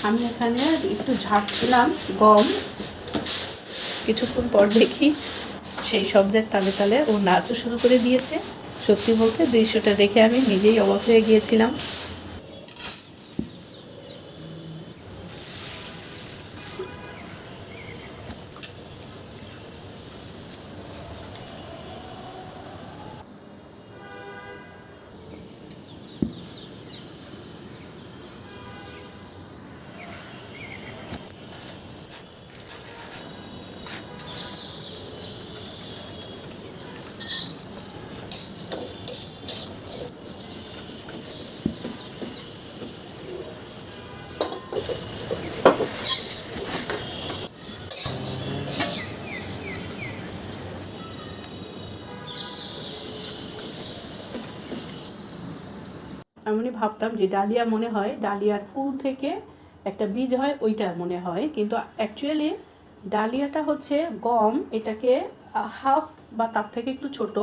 আমি এখানে একটু ঝাড়ছিলাম গম, কিছুক্ষণ পর দেখি সেই শব্দের তালে তালে ও নাচও শুরু করে দিয়েছে। সত্যি বলতে দৃশ্যটা দেখে আমি নিজেই অবাক হয়ে গিয়েছিলাম। আমি ভাবতাম যে ডালিয়া মনে হয় ডালিয়ার ফুল থেকে একটা বীজ হয়, ওইটা মনে হয়, কিন্তু অ্যাকচুয়ালি ডালিয়াটা হচ্ছে গম, এটাকে হাফ বা তার থেকে একটু ছোট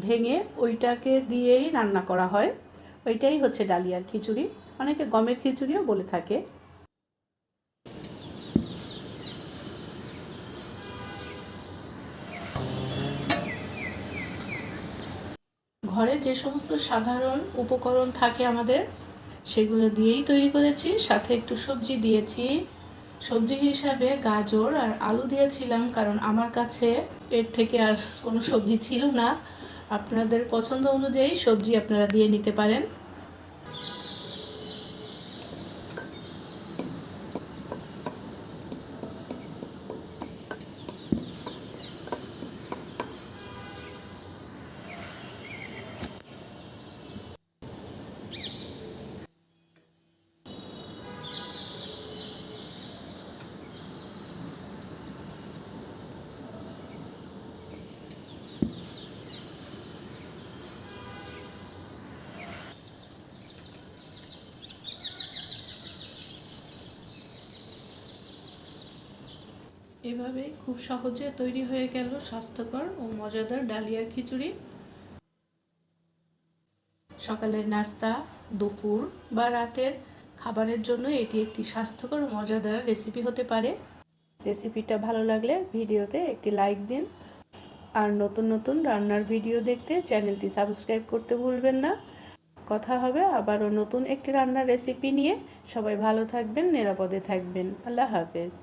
ভেঙে ওইটাকে দিয়েই রান্না করা হয়। ওইটাই হচ্ছে ডালিয়ার খিচুড়ি, অনেকে গমের খিচুড়িও বলে থাকে। ঘরে যে সমস্ত সাধারণ উপকরণ থাকে আমাদের, সেগুলো দিয়েই তৈরি করেছি। সাথে একটু সবজি দিয়েছি, সবজি হিসাবে গাজর আর আলু দিয়েছিলাম, কারণ আমার কাছে এর থেকে আর কোনো সবজি ছিল না। আপনাদের পছন্দ অনুযায়ী সবজি আপনারা দিয়ে নিতে পারেন। এভাবেই খুব সহজে তৈরি হয়ে গেল স্বাস্থ্যকর ও মজাদার ডালিয়ার খিচুড়ি। সকালের নাস্তা, দুপুর বা রাতের খাবারের জন্য এটি একটি স্বাস্থ্যকর ও মজাদার রেসিপি হতে পারে। রেসিপিটা ভালো লাগলে ভিডিওতে একটি লাইক দিন, আর নতুন নতুন রান্নার ভিডিও দেখতে চ্যানেলটি সাবস্ক্রাইব করতে ভুলবেন না। কথা হবে আবারও নতুন একটি রান্নার রেসিপি নিয়ে। সবাই ভালো থাকবেন, নিরাপদে থাকবেন। আল্লাহ হাফেজ।